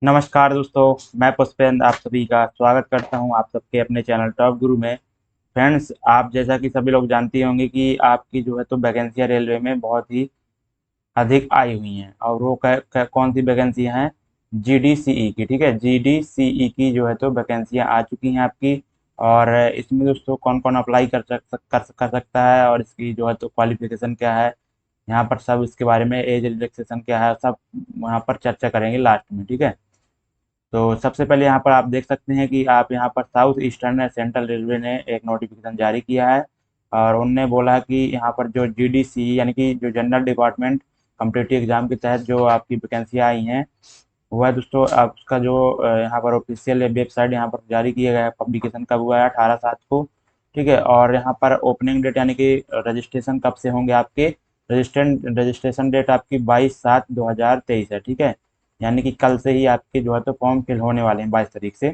नमस्कार दोस्तों, मैं पुष्पेंद्र आप सभी का स्वागत करता हूं आप सबके अपने चैनल टॉप गुरु में। फ्रेंड्स, आप जैसा कि सभी लोग जानते होंगे कि आपकी जो है तो वैकेंसियां रेलवे में बहुत ही अधिक आई हुई हैं। और वो कौन सी वैकेंसियां हैं? जीडीसीई की। ठीक है, जीडीसीई की जो है तो वैकेंसियां आ चुकी हैं आपकी। और इसमें दोस्तों कौन कौन अप्लाई कर सकता है और इसकी जो है तो क्वालिफिकेशन क्या है, यहाँ पर सब इसके बारे में, एज रिलैक्सेशन क्या है, सब यहाँ पर चर्चा करेंगे लास्ट में। ठीक है, तो सबसे पहले यहाँ पर आप देख सकते हैं कि आप यहाँ पर साउथ ईस्टर्न सेंट्रल रेलवे ने एक नोटिफिकेशन जारी किया है। और उनने बोला कि यहाँ पर जो जीडीसी यानी कि जो जनरल डिपार्टमेंट कम्पिटिटिव एग्जाम के तहत जो आपकी वैकेंसियाँ आई हैं, वह दोस्तों आप उसका जो यहाँ पर ऑफिशियल वेबसाइट यहाँ पर जारी किया गया है, पब्लिकेशन कब हुआ है? 18/7 को। ठीक है, और यहाँ पर ओपनिंग डेट यानी कि रजिस्ट्रेशन कब से होंगे आपके? रजिस्ट्रेशन डेट आपकी 22/7/2023 है। ठीक है, यानी कि कल से ही आपके जो है तो फॉर्म फिल होने वाले हैं 22 तारीख से।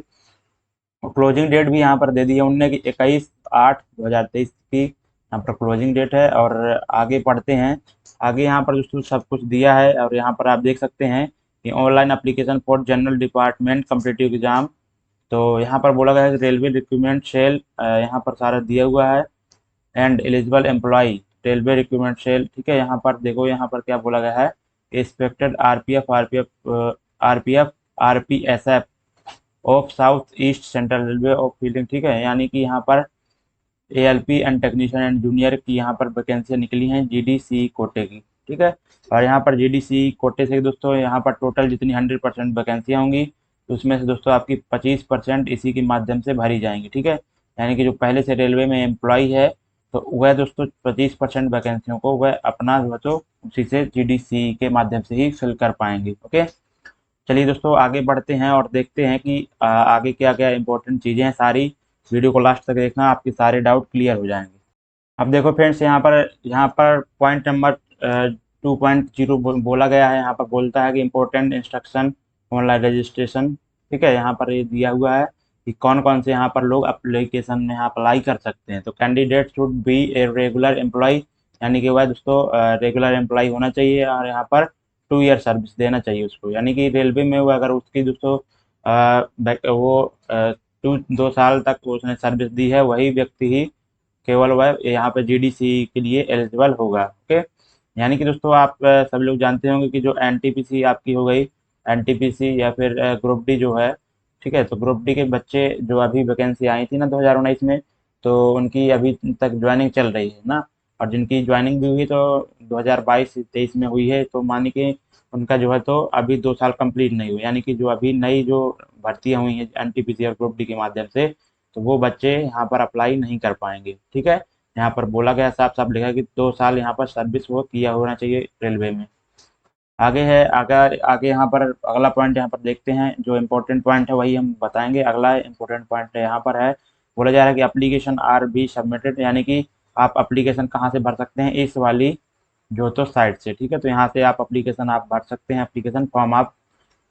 और क्लोजिंग डेट भी यहाँ पर दे दी है उनने कि 21/8/2023 की यहाँ पर क्लोजिंग डेट है। और आगे पढ़ते हैं। आगे यहाँ पर दोस्तों सब कुछ दिया है और यहाँ पर आप देख सकते हैं कि online application for general department competitive exam. तो यहाँ पर बोला गया है कि रेलवे रिक्रूटमेंट सेल यहाँ पर सारा दिया हुआ है। And eligible employee railway recruitment cell. ठीक है, यहाँ पर देखो, यहाँ पर क्या बोला गया है? Expected RPF RPSF of south east central railway of fielding. ठीक है, यानी कि यहाँ पर ALP and technician and junior की यहाँ पर वैकेंसियाँ निकली हैं जीडीसी कोटे की। ठीक है, और यहाँ पर जीडीसी कोटे से दोस्तों यहाँ पर टोटल जितनी 100% वैकेंसियाँ होंगी, तो उसमें से दोस्तों आपकी 25% इसी के माध्यम से भरी जाएंगी। ठीक है, यानी कि जो पहले से रेलवे में एम्प्लॉय है, तो वह दोस्तों 25% वैकेंसियों को वह अपना जो है तो उसी से जीडीसी के माध्यम से ही फिल कर पाएंगे। ओके, चलिए दोस्तों आगे बढ़ते हैं और देखते हैं कि आगे क्या क्या इंपॉर्टेंट चीज़ें हैं। सारी वीडियो को लास्ट तक देखना, आपके सारे डाउट क्लियर हो जाएंगे। अब देखो फ्रेंड्स, यहाँ पर पॉइंट नंबर 2.0 बोला गया है। यहाँ पर बोलता है कि इम्पोर्टेंट इंस्ट्रक्शन ऑनलाइन रजिस्ट्रेशन। ठीक है, यहाँ पर ये दिया हुआ है कि कौन कौन से यहाँ पर लोग एप्लीकेशन में यहाँ अप्लाई कर सकते हैं। तो candidate should be a regular employee, यानी कि वह दोस्तों रेगुलर एम्प्लॉय होना चाहिए। और यहाँ पर 2 ईयर सर्विस देना चाहिए उसको, यानी कि रेलवे में वो अगर उसकी दोस्तों वो 2 साल तक उसने सर्विस दी है, वही व्यक्ति ही केवल वह यहाँ पे जीडीसी के लिए एलिजिबल होगा। ओके, यानी कि दोस्तों आप सभी लोग जानते होंगे कि जो एनटीपीसी आपकी हो गई, एनटीपीसी या फिर ग्रुप डी जो है। ठीक है, तो ग्रुप डी के बच्चे जो अभी वैकेंसी आई थी ना 2019 में, तो उनकी अभी तक ज्वाइनिंग चल रही है ना। और जिनकी ज्वाइनिंग भी हुई तो 2022-23 में हुई है, तो मानी कि उनका जो है तो अभी 2 साल कंप्लीट नहीं हुए, यानी कि जो अभी नई जो भर्तियां हुई हैं एनटीपीसी और ग्रुप डी के माध्यम से, तो वो बच्चे यहाँ पर अप्लाई नहीं कर पाएंगे। ठीक है, यहाँ पर बोला गया, साफ साफ लिखा है कि 2 साल यहाँ पर सर्विस वो किया होना चाहिए रेलवे में। आगे है, आगे आगे यहाँ पर अगला पॉइंट यहाँ पर देखते हैं। जो इम्पोर्टेंट पॉइंट है वही हम बताएंगे। अगला इम्पोर्टेंट पॉइंट यहाँ पर है, बोला जा रहा है कि एप्लीकेशन आर बी सबमिटेड, यानी कि आप एप्लीकेशन कहाँ से भर सकते हैं? इस वाली जो तो साइट से। ठीक है, तो यहाँ से आप एप्लीकेशन आप भर सकते हैं, एप्लीकेशन फॉर्म आप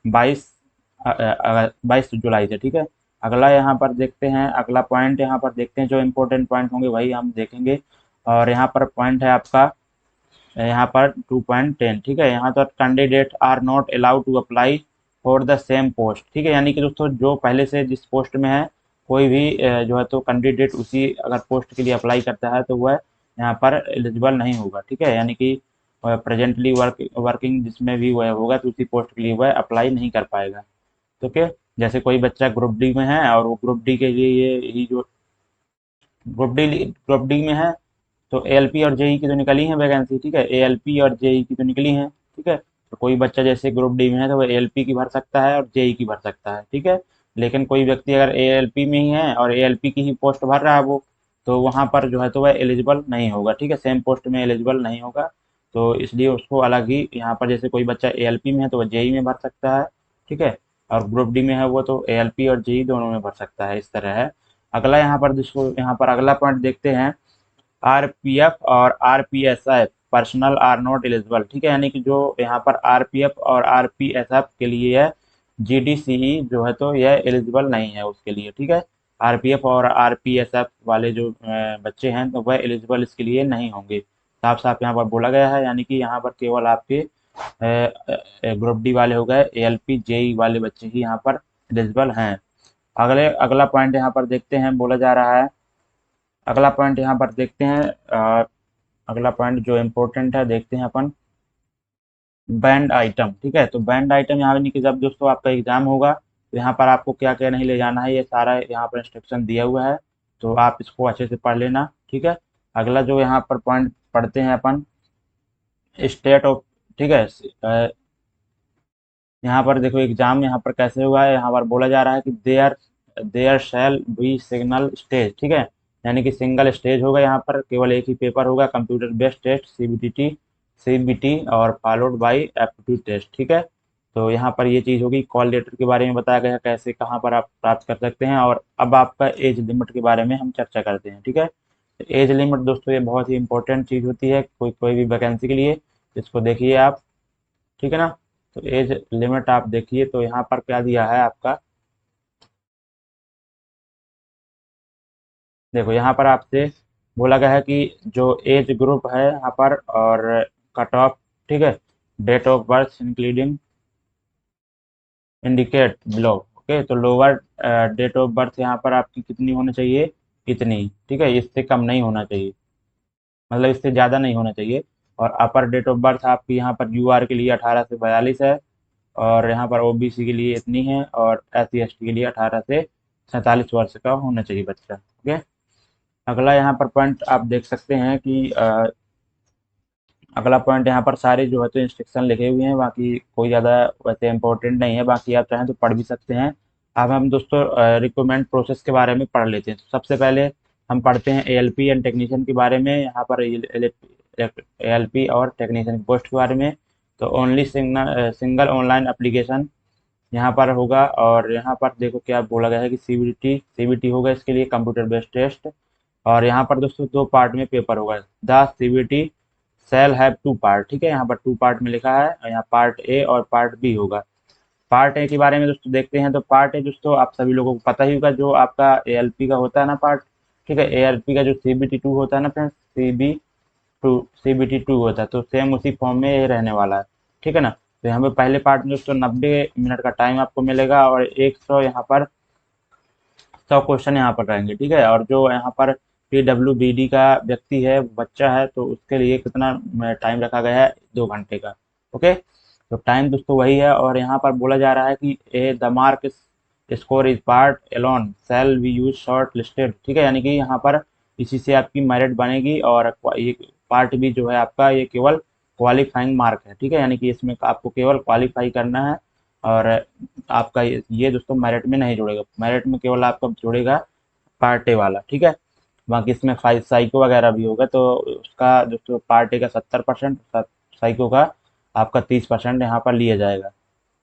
22 जुलाई से। ठीक है, अगला यहाँ पर देखते हैं, अगला पॉइंट यहाँ पर देखते हैं। जो इम्पोर्टेंट पॉइंट होंगे वही हम देखेंगे। और यहाँ पर पॉइंट है आपका यहाँ पर 2.10। ठीक है, यहाँ पर candidate are not allowed to apply for the same post. ठीक है, यानी कि दोस्तों जो पहले से जिस पोस्ट में है, कोई भी जो है तो कैंडिडेट उसी अगर पोस्ट के लिए अप्लाई करता है तो वह यहाँ पर एलिजिबल नहीं होगा। ठीक है, यानी कि प्रेजेंटली वर्किंग जिसमें भी वह होगा तो उसी पोस्ट के लिए वह अप्लाई नहीं कर पाएगा। तो क्या, जैसे कोई बच्चा ग्रुप डी में है और वो ग्रुप डी के लिए ये जो ग्रुप डी में है, तो एएलपी और जेई की तो निकली है वैकेंसी। ठीक है, एएलपी और जेई की तो निकली है। ठीक है, तो कोई बच्चा जैसे ग्रुप डी में है तो वह एएलपी की भर सकता है और जेई की भर सकता है। ठीक है, लेकिन कोई व्यक्ति अगर एएलपी में ही है और एएलपी की ही पोस्ट भर रहा है वो, तो वहाँ पर जो है तो वह एलिजिबल नहीं होगा। ठीक है, सेम पोस्ट में एलिजिबल नहीं होगा। तो इसलिए उसको अलग ही यहाँ पर, जैसे कोई बच्चा एएलपी में है तो वह जेई में भर सकता है। ठीक है, और ग्रुप डी में है वो तो एएलपी और जेई दोनों में भर सकता है। इस तरह है। अगला यहाँ पर जिसको यहाँ पर अगला पॉइंट देखते हैं, आरपीएफ और RPSF personnel are not eligible. ठीक है, यानी कि जो यहाँ पर आरपीएफ और आरपीएसएफ के लिए है, जीडीसीई जो है तो यह एलिजिबल नहीं है उसके लिए। ठीक है, आरपीएफ और आरपीएसएफ वाले जो बच्चे हैं तो वह एलिजिबल इसके लिए नहीं होंगे। साफ साफ यहाँ पर बोला गया है, यानी कि यहाँ पर केवल आपके ग्रुप डी वाले हो गए, ALP JEE वाले बच्चे ही यहाँ पर एलिजिबल हैं। अगला पॉइंट यहाँ पर देखते हैं, बोला जा रहा है, अगला पॉइंट यहाँ पर देखते हैं। अगला पॉइंट जो इम्पोर्टेंट है देखते हैं अपन, बैंड आइटम। ठीक है, तो बैंड आइटम यहाँ यानी कि जब दोस्तों आपका एग्जाम होगा तो यहाँ पर आपको क्या क्या नहीं ले जाना है, ये सारा यहाँ पर इंस्ट्रक्शन दिया हुआ है, तो आप इसको अच्छे से पढ़ लेना। ठीक है, अगला जो यहाँ पर पॉइंट पढ़ते हैं अपन, स्टेट ऑफ। ठीक है, यहाँ पर देखो एग्जाम यहाँ पर कैसे हुआ है, यहाँ पर बोला जा रहा है कि there there shall be signal stage. ठीक है, यानी कि सिंगल स्टेज होगा, यहाँ पर केवल एक ही पेपर होगा, कंप्यूटर बेस्ड टेस्ट CBT और फॉलोड बाय एप्टीट्यूड टेस्ट। ठीक है, तो यहाँ पर ये चीज़ होगी। कॉल लेटर के बारे में बताया गया है, कैसे कहाँ पर आप प्राप्त कर सकते हैं। और अब आपका एज लिमिट के बारे में हम चर्चा करते हैं। ठीक है, एज लिमिट दोस्तों ये बहुत ही इंपॉर्टेंट चीज़ होती है कोई कोई भी वैकेंसी के लिए, इसको देखिए आप। ठीक है ना, तो एज लिमिट आप देखिए, तो यहाँ पर क्या दिया है आपका, देखो यहाँ पर आपसे बोला गया है कि जो एज ग्रुप है यहाँ पर, और कट ऑफ। ठीक है, date of birth including indicate below. Okay, तो लोअर डेट ऑफ बर्थ यहाँ पर आपकी कितनी होनी चाहिए, इतनी। ठीक है, इससे कम नहीं होना चाहिए, मतलब इससे ज़्यादा नहीं होना चाहिए। और अपर डेट ऑफ बर्थ आपकी यहाँ पर UR के लिए 18 से 42 है, और यहाँ पर OBC के लिए इतनी है, और SC ST के लिए 18 से 47 वर्ष का होना चाहिए बच्चा। ओके, अगला यहाँ पर पॉइंट आप देख सकते हैं कि अगला पॉइंट यहाँ पर सारे जो है तो इंस्ट्रक्शन लिखे हुए हैं, बाकी कोई ज़्यादा वैसे इंपॉर्टेंट नहीं है, बाकी आप चाहें तो पढ़ भी सकते हैं। अब हम दोस्तों रिक्रूटमेंट प्रोसेस के बारे में पढ़ लेते हैं। तो सबसे पहले हम पढ़ते हैं ALP एंड टेक्नीशियन के बारे में, यहाँ पर ALP और टेक्नीशियन की पोस्ट के बारे में। तो ओनली सिंगल ऑनलाइन एप्लीकेशन यहाँ पर होगा, और यहाँ पर देखो क्या बोला गया है कि CBT होगा इसके लिए, कंप्यूटर बेस्ड टेस्ट। और यहाँ पर दोस्तों 2 पार्ट में पेपर होगा, the CBT shall have 2 part. ठीक है, यहाँ पर 2 पार्ट में लिखा है, और यहाँ पार्ट A और पार्ट B होगा। पार्ट ए के बारे में दोस्तों देखते हैं, तो पार्ट ए दोस्तों आप सभी लोगों को पता ही होगा, जो आपका ALP का होता है ना पार्ट। ठीक है, ALP का जो CBT 2 होता है ना फ्रेंड्स, CBT 2 होता है, तो सेम उसी फॉर्म में ये रहने वाला है। ठीक है ना, तो यहाँ पे पहले पार्ट में दोस्तों 90 मिनट का टाइम आपको मिलेगा, और 100 यहाँ पर 100 क्वेश्चन यहाँ पर रहेंगे। ठीक है, और जो यहाँ पर PWBD का व्यक्ति है, बच्चा है, तो उसके लिए कितना टाइम रखा गया है, 2 घंटे का। ओके, तो टाइम दोस्तों वही है। और यहाँ पर बोला जा रहा है कि a the mark score is part alone sell we use short listed. ठीक है, यानी कि यहाँ पर इसी से आपकी मेरिट बनेगी, और ये पार्ट भी जो है आपका, ये केवल क्वालिफाइंग मार्क है। ठीक है, यानी कि इसमें आपको केवल क्वालिफाई करना है, और आपका ये दोस्तों मेरिट में नहीं जुड़ेगा, मेरिट में केवल आपका जुड़ेगा पार्ट ए वाला। ठीक है, बाकी इसमें साइको वगैरह भी होगा, तो उसका दोस्तों पार्ट ए का 70%, साइको का आपका 30% यहाँ पर लिया जाएगा।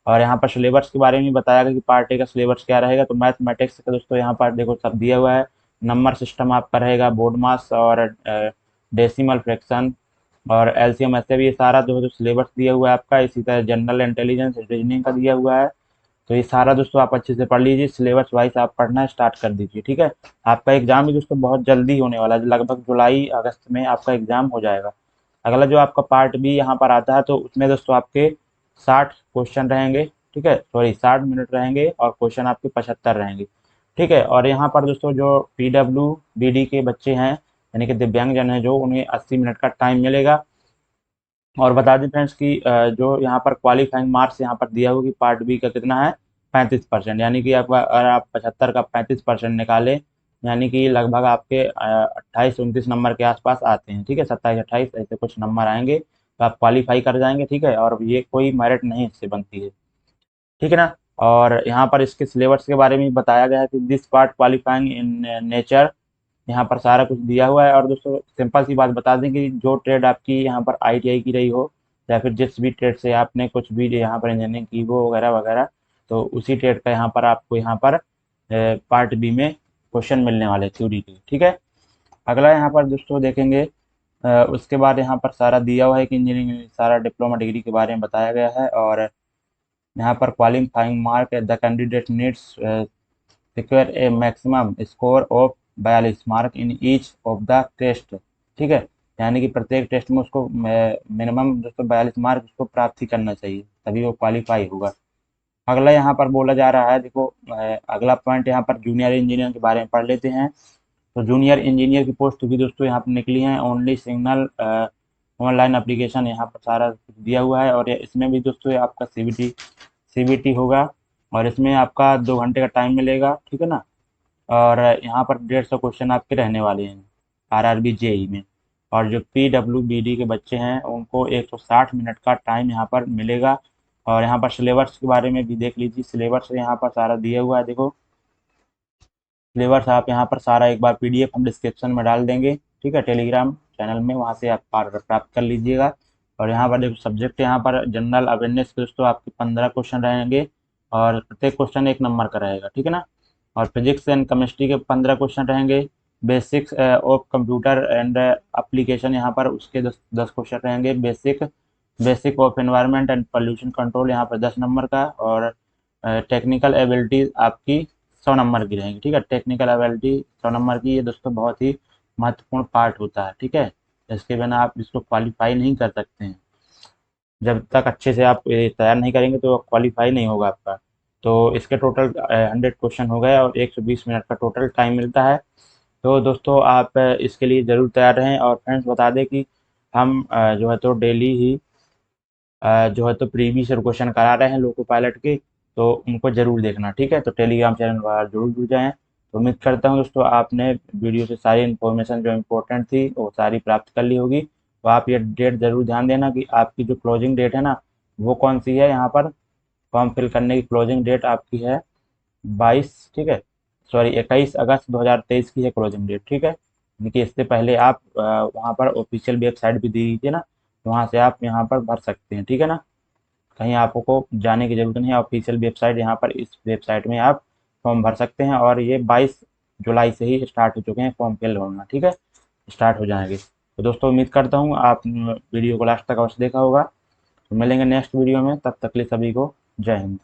और यहाँ पर सिलेबस के बारे में बताया गया कि पार्ट ए का सिलेबस क्या रहेगा, तो मैथमेटिक्स का दोस्तों यहाँ पर देखो सब दिया हुआ है। नंबर सिस्टम आपका रहेगा, बोर्ड मास और डेसिमल फ्रैक्शन और LCM, ऐसे भी ये सारा जो सिलेबस दिया हुआ है आपका। इसी तरह जनरल इंटेलिजेंस रीजनिंग का दिया हुआ है। तो ये सारा दोस्तों आप अच्छे से पढ़ लीजिए, सिलेबस वाइज आप पढ़ना स्टार्ट कर दीजिए। ठीक है, आपका एग्जाम भी दोस्तों बहुत जल्दी होने वाला है, लगभग जुलाई अगस्त में आपका एग्जाम हो जाएगा। अगला जो आपका पार्ट B यहाँ पर आता है, तो उसमें दोस्तों आपके 60 क्वेश्चन रहेंगे। ठीक है, सॉरी 60 मिनट रहेंगे, और क्वेश्चन आपके 75 रहेंगे। ठीक है, और यहाँ पर दोस्तों जो PWBD के बच्चे हैं, यानी कि दिव्यांगजन है जो, उन्हें 80 मिनट का टाइम मिलेगा। और बता दें फ्रेंड्स कि जो यहाँ पर क्वालिफाइंग मार्क्स यहाँ पर दिया हुआ कि पार्ट B का कितना है, 35%, यानी कि आपका अगर आप 75 का 35% निकालें, यानी कि लगभग आपके 28-29 नंबर के आसपास आते हैं। ठीक है, 27-28 ऐसे कुछ नंबर आएंगे, तो आप क्वालिफाई कर जाएंगे। ठीक है, और ये कोई मेरिट नहीं इससे बनती है। ठीक है ना, और यहाँ पर इसके सिलेबस के बारे में बताया गया है कि this part qualifying in nature, यहाँ पर सारा कुछ दिया हुआ है। और दोस्तों सिंपल सी बात बता दें कि जो ट्रेड आपकी यहाँ पर ITI की रही हो, या फिर जिस भी ट्रेड से आपने कुछ भी यहाँ पर इंजीनियरिंग की हो वगैरह वगैरह, तो उसी ट्रेड का यहाँ पर आपको यहाँ पर पार्ट B में क्वेश्चन मिलने वाले थ्योरी के। ठीक है, अगला यहाँ पर दोस्तों देखेंगे, उसके बाद यहाँ पर सारा दिया हुआ है कि इंजीनियरिंग सारा डिप्लोमा डिग्री के बारे में बताया गया है। और यहाँ पर qualifying mark the candidate needs secure a maximum score of 42 mark in each of the test. ठीक है, यानी कि प्रत्येक टेस्ट में उसको मिनिमम दोस्तों 42 मार्क उसको प्राप्त ही करना चाहिए, तभी वो क्वालिफाई होगा। अगला यहाँ पर बोला जा रहा है, देखो अगला पॉइंट यहाँ पर जूनियर इंजीनियर के बारे में पढ़ लेते हैं। तो जूनियर इंजीनियर की पोस्ट भी दोस्तों यहाँ पर निकली है, ओनली सिग्नल ऑनलाइन एप्लीकेशन यहाँ पर सारा कुछ दिया हुआ है। और इसमें भी दोस्तों ये आपका सीबीटी होगा, और इसमें आपका 2 घंटे का टाइम मिलेगा, ठीक है ना। और यहाँ पर 150 क्वेश्चन आपके रहने वाले हैं आरआरबी जेई में। और जो पीडब्ल्यूबीडी के बच्चे हैं उनको 160 मिनट का टाइम यहाँ पर मिलेगा। और यहाँ पर सिलेबस के बारे में भी देख लीजिए, सिलेबस यहाँ पर सारा दिया हुआ है। देखो सिलेबस आप यहाँ पर सारा एक बार पीडीएफ हम डिस्क्रिप्शन में डाल देंगे, ठीक है, टेलीग्राम चैनल में, वहाँ से आप प्राप्त कर लीजिएगा। और यहाँ पर देखो सब्जेक्ट यहाँ पर जनरल अवेयरनेस के दोस्तों आपके 15 क्वेश्चन रहेंगे, और प्रत्येक क्वेश्चन 1 नंबर का रहेगा, ठीक है ना। और फिजिक्स एंड केमिस्ट्री के 15 क्वेश्चन रहेंगे। Basics of computer and application यहाँ पर उसके 10 क्वेश्चन रहेंगे। Basic of environment and pollution control यहाँ पर 10 नंबर का। और टेक्निकल एबिलिटीज आपकी 100 नंबर की रहेंगी, ठीक है। टेक्निकल एबिलिटी 100 नंबर की, ये दोस्तों बहुत ही महत्वपूर्ण पार्ट होता है, ठीक है। इसके बिना आप इसको क्वालिफाई नहीं कर सकते हैं। जब तक अच्छे से आप ये तैयार नहीं करेंगे तो क्वालिफाई नहीं होगा आपका। तो इसके टोटल 100 क्वेश्चन हो गए, और 120 मिनट का टोटल टाइम मिलता है। तो दोस्तों आप इसके लिए ज़रूर तैयार रहें। और फ्रेंड्स बता दें कि हम जो है तो डेली ही जो है तो प्रीवियस क्वेश्चन करा रहे हैं लोको पायलट के, तो उनको जरूर देखना, ठीक है। तो टेलीग्राम चैनल पर जरूर जुड़ जाएं। तो उम्मीद करता हूँ दोस्तों आपने वीडियो से सारी इन्फॉर्मेशन जो इम्पोर्टेंट थी वो सारी प्राप्त कर ली होगी। तो आप ये डेट ज़रूर ध्यान देना कि आपकी जो क्लोजिंग डेट है ना वो कौन सी है। यहाँ पर फॉर्म फिल करने की क्लोजिंग डेट आपकी है 22, ठीक है, सॉरी 21 अगस्त 2023 की है क्लोजिंग डेट, ठीक है। देखिए इससे पहले आप वहाँ पर ऑफिशियल वेबसाइट भी दी थी ना, वहाँ से आप यहाँ पर भर सकते हैं, ठीक है ना। कहीं आपको जाने की ज़रूरत नहीं है, ऑफिशियल वेबसाइट यहाँ पर इस वेबसाइट में आप फॉर्म भर सकते हैं। और ये 22 जुलाई से ही स्टार्ट हो चुके हैं फॉर्म फिल होना, ठीक है, स्टार्ट हो जाएंगे। तो दोस्तों उम्मीद करता हूँ आप वीडियो को लास्ट तक अवश्य देखा होगा। तो मिलेंगे नेक्स्ट वीडियो में, तब तक के लिए सभी को जय हिंद।